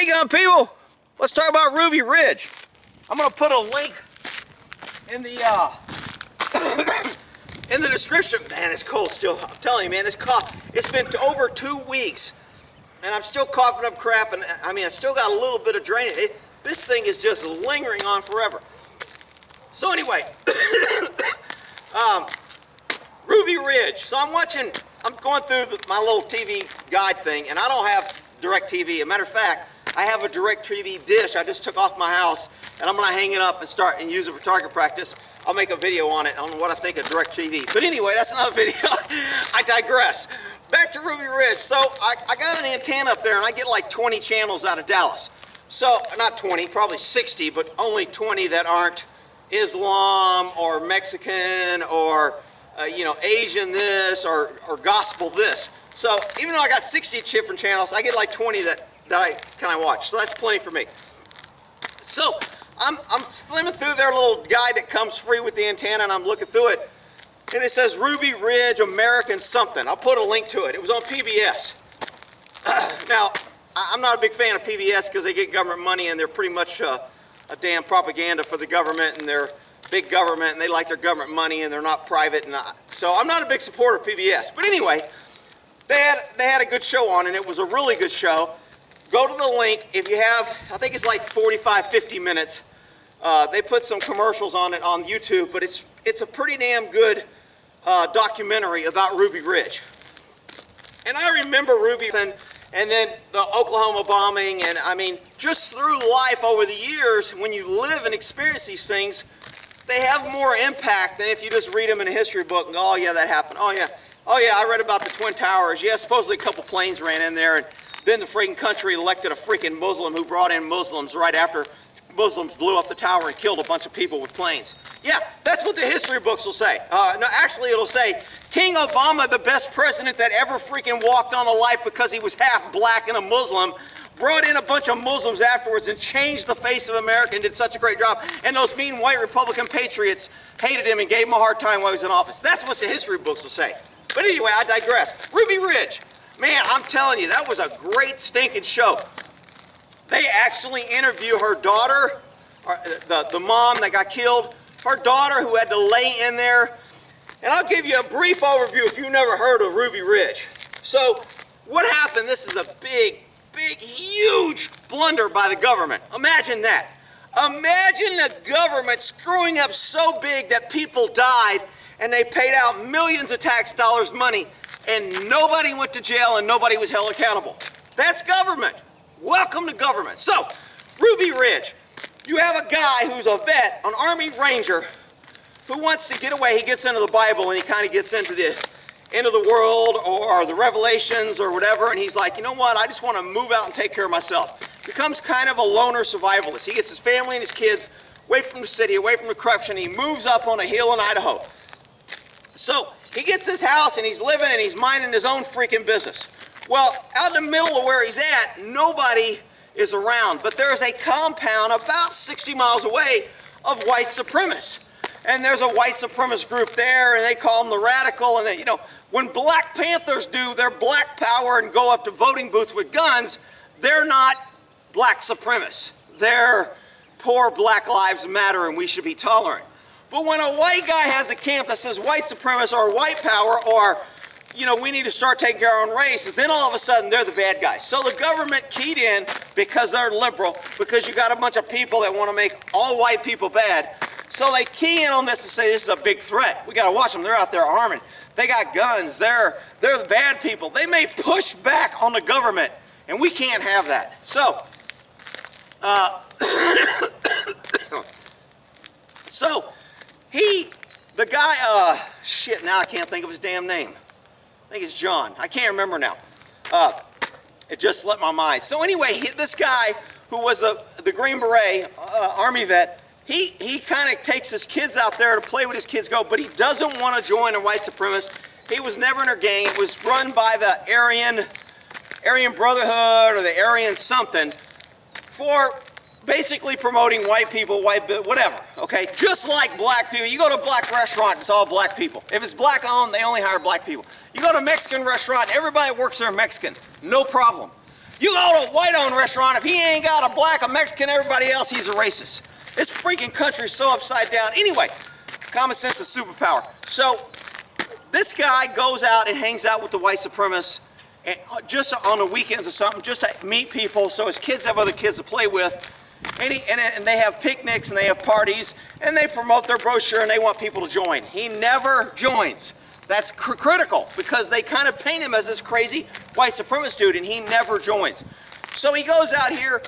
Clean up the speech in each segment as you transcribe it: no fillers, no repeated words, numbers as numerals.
Hey gun people, let's talk about Ruby Ridge. I'm gonna put a link in the in the description. Man, it's cold still. I'm telling you, man, this cough. It's been over 2 weeks, and I'm still coughing up crap. And I mean, I still got a little bit of drainage. This thing is just lingering on forever. So anyway, Ruby Ridge. So I'm going through my little TV guide thing, and I don't have DirecTV. As a matter of fact, I have a DirecTV dish I just took off my house, and I'm going to hang it up and start and use it for target practice. I'll make a video on it, on what I think of DirecTV. But anyway, that's another video. I digress. Back to Ruby Ridge. So I got an antenna up there, and I get like 20 channels out of Dallas. So, not 20, probably 60, but only 20 that aren't Islam or Mexican or Asian this or gospel this. So even though I got 60 different channels, I get like 20 that I kind of watch. So that's plenty for me. So I'm slimming through their little guide that comes free with the antenna, and I'm looking through it, and it says Ruby Ridge American something. I'll put a link to it. It was on PBS. Now, I'm not a big fan of PBS because they get government money, and they're pretty much a damn propaganda for the government, and they're big government, and they like their government money, and they're not private. And so I'm not a big supporter of PBS. But anyway, they had a good show on, and it was a really good show. Go to the link if you have. I think it's like 45-50 minutes. They put some commercials on it on YouTube, but it's a pretty damn good documentary about Ruby Ridge. And I remember Ruby and then the Oklahoma bombing, and I mean, just through life over the years, when you live and experience these things, they have more impact than if you just read them in a history book and go, oh yeah, that happened. Oh yeah, I read about the Twin Towers. Yeah, supposedly a couple planes ran in there, and then the freaking country elected a freaking Muslim who brought in Muslims right after Muslims blew up the tower and killed a bunch of people with planes. Yeah, that's what the history books will say. No, actually it'll say, King Obama, the best president that ever freaking walked on the life because he was half black and a Muslim, brought in a bunch of Muslims afterwards and changed the face of America and did such a great job. And those mean white Republican patriots hated him and gave him a hard time while he was in office. That's what the history books will say. But anyway, I digress. Ruby Ridge. Man, I'm telling you, that was a great stinking show. They actually interview her daughter, the mom that got killed, her daughter who had to lay in there. And I'll give you a brief overview if you've never heard of Ruby Ridge. So what happened, this is a big, huge blunder by the government. Imagine that. Imagine the government screwing up so big that people died and they paid out millions of tax dollars money and nobody went to jail and nobody was held accountable. That's government. Welcome to government. So, Ruby Ridge, you have a guy who's a vet, an Army Ranger, who wants to get away. He gets into the Bible and he kind of gets into the end of the world or the Revelations or whatever, and he's like, you know what, I just want to move out and take care of myself. Becomes kind of a loner survivalist. He gets his family and his kids away from the city, away from the corruption. He moves up on a hill in Idaho. So, he gets his house and he's living and he's minding his own freaking business. Well, out in the middle of where he's at, nobody is around, but there's a compound about 60 miles away of white supremacists. And there's a white supremacist group there, and they call them the radical, and they, when Black Panthers do their black power and go up to voting booths with guns, they're not black supremacists. They're poor Black Lives Matter, and we should be tolerant. But when a white guy has a camp that says white supremacists or white power or we need to start taking care of our own race, and then all of a sudden they're the bad guys. So the government keyed in because they're liberal, because you got a bunch of people that want to make all white people bad. So they key in on this and say this is a big threat. We got to watch them. They're out there arming. They got guns. They're the bad people. They may push back on the government, and we can't have that. So, the guy, now I can't think of his damn name. I think it's John. I can't remember now. It just slipped my mind. So anyway, this guy who was the Green Beret Army vet, he kind of takes his kids out there to play with his kids but he doesn't want to join a white supremacist. He was never in her gang. It was run by the Aryan Brotherhood or the Aryan something for basically promoting white people, whatever, okay? Just like black people. You go to a black restaurant, it's all black people. If it's black owned, they only hire black people. You go to a Mexican restaurant, everybody that works there are Mexican. No problem. You go to a white-owned restaurant, if he ain't got a black, a Mexican, everybody else, he's a racist. This freaking country is so upside down. Anyway, common sense is superpower. So this guy goes out and hangs out with the white supremacists and just on the weekends or something, just to meet people so his kids have other kids to play with. And they have picnics and they have parties and they promote their brochure and they want people to join. He never joins. That's critical because they kind of paint him as this crazy white supremacist dude and he never joins. So he goes out here,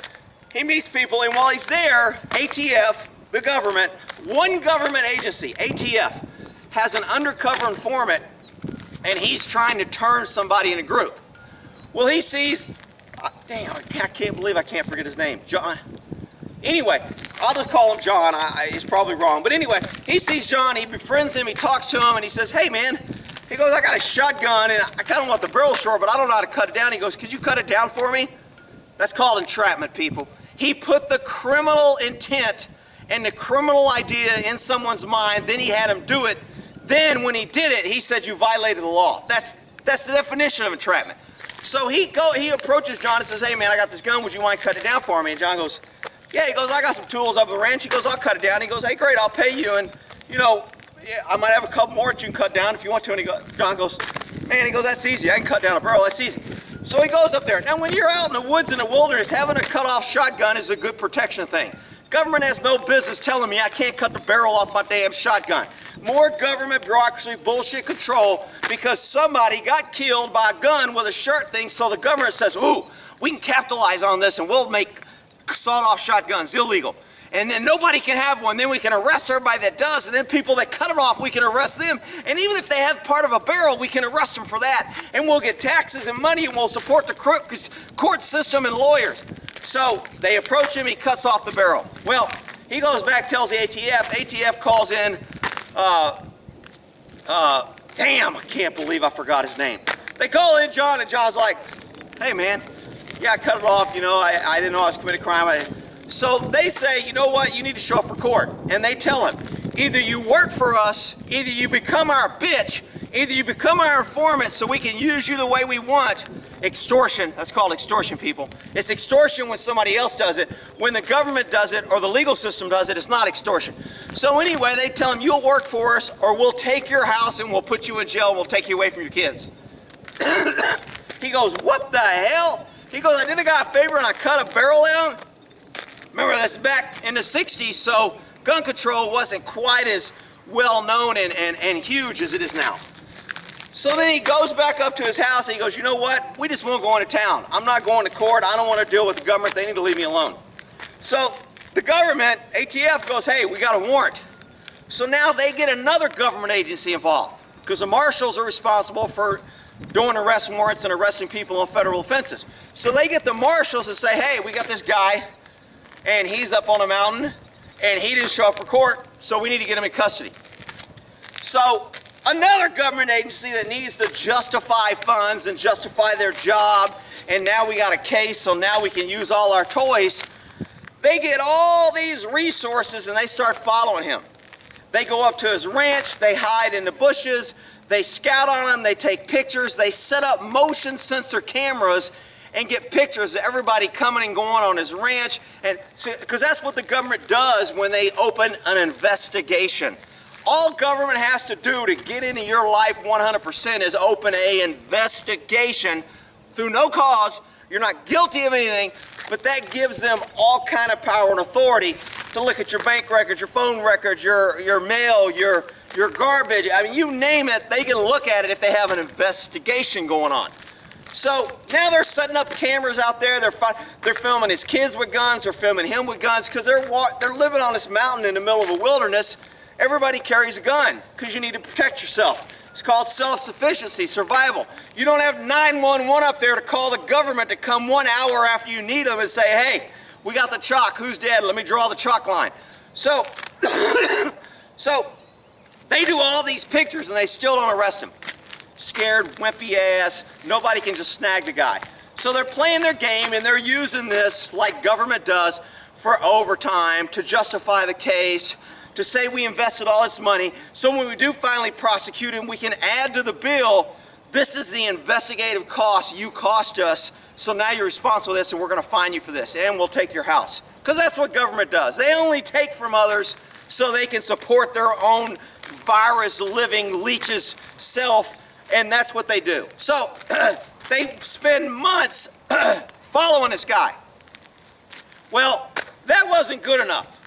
he meets people, and while he's there, ATF, the government, one government agency, ATF, has an undercover informant and he's trying to turn somebody in a group. Well, he sees, damn, I can't believe I can't forget his name, John. Anyway, I'll just call him John. He's probably wrong. But anyway, he sees John, he befriends him, he talks to him, and he says, hey man, he goes, I got a shotgun, and I kind of want the barrel short, but I don't know how to cut it down. He goes, could you cut it down for me? That's called entrapment, people. He put the criminal intent and the criminal idea in someone's mind, then he had him do it. Then when he did it, he said you violated the law. That's the definition of entrapment. So he approaches John and says, hey man, I got this gun, would you mind cutting it down for me? And John goes, yeah, he goes, I got some tools up at the ranch. He goes, I'll cut it down. He goes, hey, great, I'll pay you. And, you know, yeah, I might have a couple more that you can cut down if you want to. And John goes, man, he goes, that's easy. I can cut down a barrel. That's easy. So he goes up there. Now, when you're out in the woods in the wilderness, having a cut-off shotgun is a good protection thing. Government has no business telling me I can't cut the barrel off my damn shotgun. More government bureaucracy, bullshit control, because somebody got killed by a gun with a shirt thing, so the government says, ooh, we can capitalize on this and we'll make sawed-off shotguns illegal. And then nobody can have one. Then we can arrest everybody that does, and then people that cut it off, we can arrest them. And even if they have part of a barrel, we can arrest them for that. And we'll get taxes and money, and we'll support the court system and lawyers. So they approach him, he cuts off the barrel. Well, he goes back, tells the ATF calls in, damn, I can't believe I forgot his name. They call in John, and John's like, hey man, yeah, I cut it off, you know, I didn't know I was committing a crime. So they say, you know what, you need to show up for court. And they tell him, either you work for us, either you become our bitch, either you become our informant so we can use you the way we want. Extortion, that's called extortion, people. It's extortion when somebody else does it. When the government does it or the legal system does it, it's not extortion. So anyway, they tell him, you'll work for us or we'll take your house and we'll put you in jail and we'll take you away from your kids. He goes, what the hell? He goes, I did a guy a favor and I cut a barrel down. Remember, that's back in the 60s, so gun control wasn't quite as well known and huge as it is now. So then he goes back up to his house and he goes, you know what? We just won't go into town. I'm not going to court. I don't want to deal with the government. They need to leave me alone. So the government, ATF, goes, hey, we got a warrant. So now they get another government agency involved because the Marshals are responsible for doing arrest warrants and arresting people on federal offenses. So they get the Marshals and say, hey, we got this guy and he's up on a mountain and he didn't show up for court, so we need to get him in custody. So another government agency that needs to justify funds and justify their job, and now we got a case, so now we can use all our toys. They get all these resources and they start following him. They go up to his ranch, they hide in the bushes, they scout on him, they take pictures, they set up motion sensor cameras and get pictures of everybody coming and going on his ranch. And because that's what the government does when they open an investigation. All government has to do to get into your life 100% is open an investigation through no cause. You're not guilty of anything, but that gives them all kind of power and authority to look at your bank records, your phone records, your mail, your garbage. I mean, you name it, they can look at it if they have an investigation going on. So now they're setting up cameras out there. They're filming his kids with guns. They're filming him with guns because they're living on this mountain in the middle of a wilderness. Everybody carries a gun because you need to protect yourself. It's called self-sufficiency, survival. You don't have 911 up there to call the government to come 1 hour after you need them and say, hey, we got the chalk. Who's dead? Let me draw the chalk line. So, so they do all these pictures and they still don't arrest him. Scared, wimpy ass, nobody can just snag the guy. So they're playing their game and they're using this like government does for overtime to justify the case, to say we invested all this money, so when we do finally prosecute him, we can add to the bill This is the investigative cost you cost us, so now you're responsible for this and we're going to fine you for this and we'll take your house. Because that's what government does. They only take from others so they can support their own virus-living leech's self, and that's what they do. So they spend months following this guy. Well, that wasn't good enough.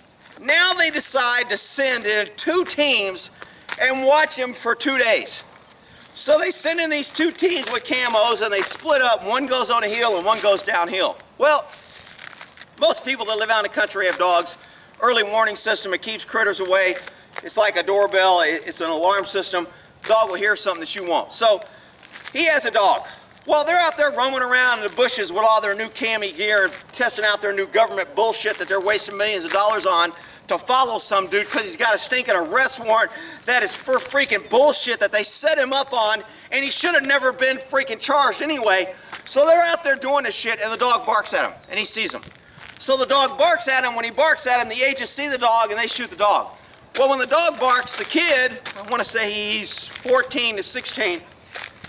Now they decide to send in 2 teams and watch him for 2 days. So they send in these 2 teams with camos and they split up. One goes on a hill and one goes downhill. Well, most people that live out in the country have dogs. Early warning system, it keeps critters away. It's like a doorbell, it's an alarm system. Dog will hear something that you won't. So he has a dog. Well, they're out there roaming around in the bushes with all their new cami gear, testing out their new government bullshit that they're wasting millions of dollars on to follow some dude because he's got a stinking arrest warrant that is for freaking bullshit that they set him up on, and he should have never been freaking charged anyway. So they're out there doing this shit, and the dog barks at him, and he sees him. So the dog barks at him. When he barks at him, the agents see the dog, and they shoot the dog. Well, when the dog barks, the kid, I want to say he's 14 to 16,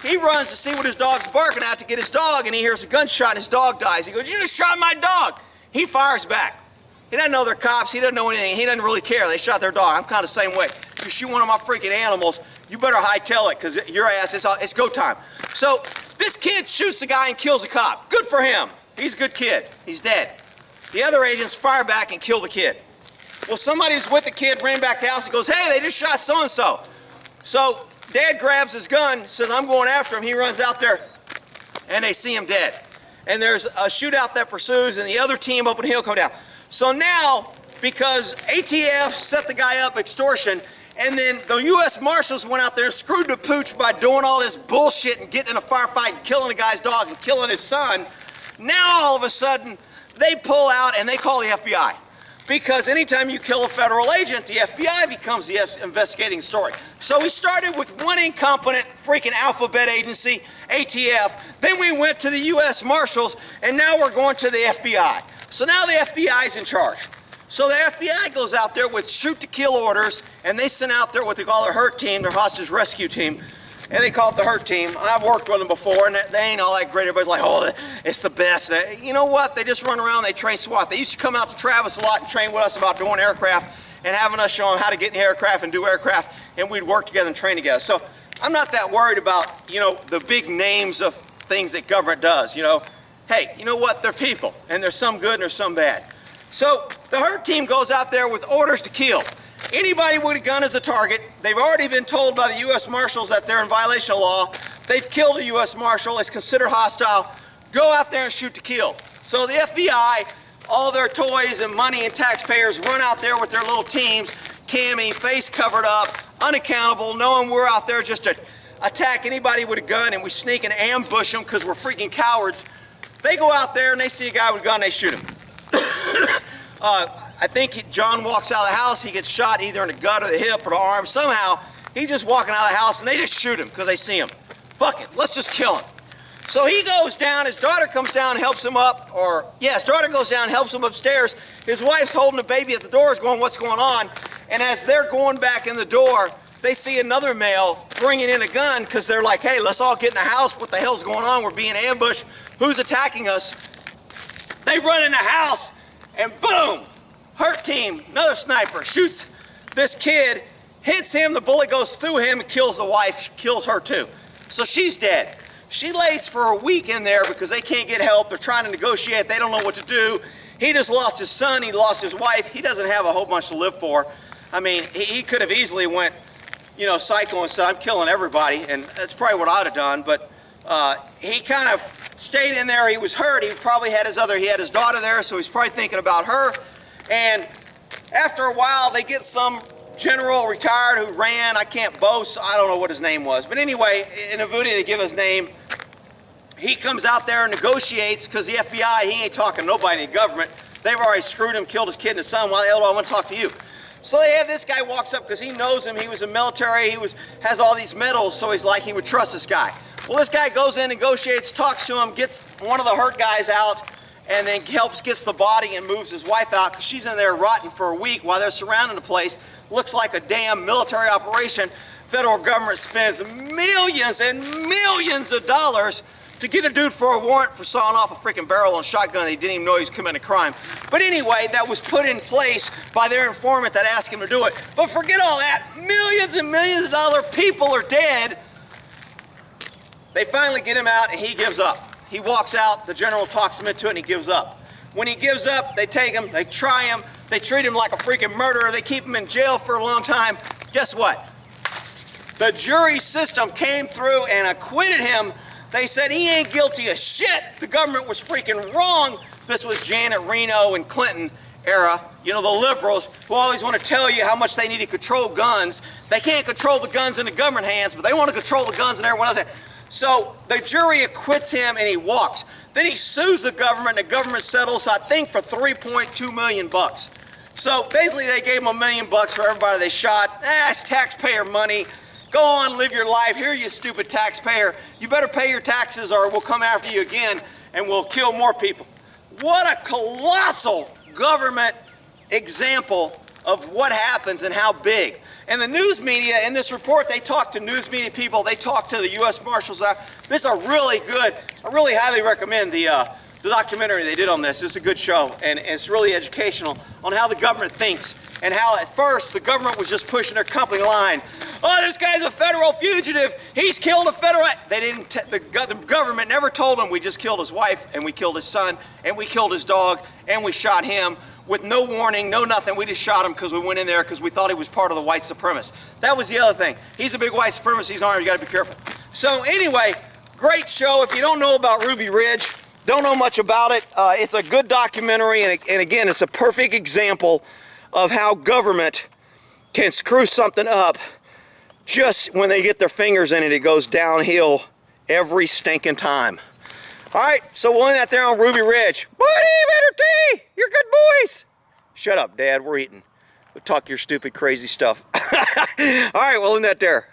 he runs to see what his dog's barking at to get his dog, and he hears a gunshot, and his dog dies. He goes, "You just shot my dog." He fires back. He doesn't know they're cops. He doesn't know anything. He doesn't really care. They shot their dog. I'm kind of the same way. If you shoot one of my freaking animals, you better hightail it because your ass, it's go time. So this kid shoots the guy and kills a cop. Good for him. He's a good kid. He's dead. The other agents fire back and kill the kid. Well, somebody who's with the kid ran back to the house and goes, "Hey, they just shot so-and-so." So Dad grabs his gun, says, "I'm going after him." He runs out there, and they see him dead. And there's a shootout that pursues, and the other team up on the hill come down. So now, because ATF set the guy up extortion, and then the U.S. Marshals went out there and screwed the pooch by doing all this bullshit and getting in a firefight and killing the guy's dog and killing his son, now all of a sudden, they pull out and they call the FBI. Because anytime you kill a federal agent, the FBI becomes the investigating story. So we started with one incompetent freaking alphabet agency, ATF, then we went to the U.S. Marshals, and now we're going to the FBI. So now the FBI is in charge. So the FBI goes out there with shoot-to-kill orders, and they send out there what they call their HURT team, their hostage rescue team, and they call it the HURT team. I've worked with them before, and they ain't all that great. Everybody's like, "Oh, it's the best." You know what? They just run around, they train SWAT. They used to come out to Travis a lot and train with us about doing aircraft and having us show them how to get in aircraft and do aircraft, and we'd work together and train together. So I'm not that worried about, the big names of things that government does, Hey, you know what? They're people, and there's some good and there's some bad. So the HURT team goes out there with orders to kill. Anybody with a gun is a target. They've already been told by the U.S. Marshals that they're in violation of law. They've killed a U.S. Marshal. It's considered hostile. Go out there and shoot to kill. So the FBI, all their toys and money and taxpayers run out there with their little teams, cami, face covered up, unaccountable, knowing we're out there just to attack anybody with a gun, and we sneak and ambush them because we're freaking cowards. They go out there and they see a guy with a gun, they shoot him. I think John walks out of the house, he gets shot either in the gut or the hip or the arm. Somehow, he's just walking out of the house and they just shoot him because they see him. Fuck it, let's just kill him. So he goes down, his daughter comes down and helps him up, his daughter goes down and helps him upstairs. His wife's holding the baby at the door, is going, "What's going on?" And as they're going back in the door, they see another male bringing in a gun because they're like, "Hey, let's all get in the house. What the hell's going on? We're being ambushed. Who's attacking us?" They run in the house and boom, HURT team, another sniper, shoots this kid, hits him, the bullet goes through him and kills the wife, kills her too. So she's dead. She lays for a week in there because they can't get help. They're trying to negotiate. They don't know what to do. He just lost his son. He lost his wife. He doesn't have a whole bunch to live for. I mean, he could have easily went, psycho and said, "I'm killing everybody," and that's probably what I'd have done, but he kind of stayed in there. He was hurt. He probably had he had his daughter there, so he's probably thinking about her. And after a while, they get some general retired who ran. I can't boast. I don't know what his name was. But anyway, in a video, they give his name. He comes out there and negotiates because the FBI, he ain't talking to nobody in the government. They've already screwed him, killed his kid and his son. Why the hell do I want to talk to you? So they have this guy walks up because he knows him. He was in the military. Has all these medals, so he's like he would trust this guy. Well, this guy goes in, negotiates, talks to him, gets one of the HURT guys out, and then gets the body and moves his wife out because she's in there rotting for a week while they're surrounding the place. Looks like a damn military operation. Federal government spends millions and millions of dollars to get a dude for a warrant for sawing off a freaking barrel on a shotgun that he didn't even know he was committing a crime. But anyway, that was put in place by their informant that asked him to do it. But forget all that. Millions and millions of dollars, people are dead. They finally get him out and he gives up. He walks out, the general talks him into it and he gives up. When he gives up, they take him, they try him, they treat him like a freaking murderer, they keep him in jail for a long time. Guess what? The jury system came through and acquitted him. They said he ain't guilty of shit. The government was freaking wrong. This was Janet Reno and Clinton era. You know, the liberals who always want to tell you how much they need to control guns. They can't control the guns in the government hands, but they want to control the guns in everyone else's hands. So the jury acquits him and he walks. Then he sues the government and the government settles, I think, for $3.2 million. So basically they gave him $1 million for everybody they shot. It's taxpayer money. Go on, live your life. Here, you stupid taxpayer. You better pay your taxes or we'll come after you again and we'll kill more people. What a colossal government example of what happens and how big. And the news media, in this report, they talk to news media people, they talk to the U.S. Marshals. This is a really good, I really highly recommend the documentary they did on this. It's a good show, and it's really educational on how the government thinks and how at first the government was just pushing their company line. Oh, this guy's a federal fugitive. He's killed a federal. They didn't. The government never told him we just killed his wife and we killed his son and we killed his dog and we shot him with no warning, no nothing. We just shot him because we went in there because we thought he was part of the white supremacists. That was the other thing. He's a big white supremacist. He's armed. You got to be careful. So anyway, great show. If you don't know about Ruby Ridge, don't know much about it. It's a good documentary, and again, it's a perfect example of how government can screw something up just when they get their fingers in it. It goes downhill every stinking time. All right, so we'll end that there on Ruby Ridge. Buddy, better tea. You're good boys. Shut up, Dad. We're eating. We'll talk your stupid, crazy stuff. All right, we'll end that there.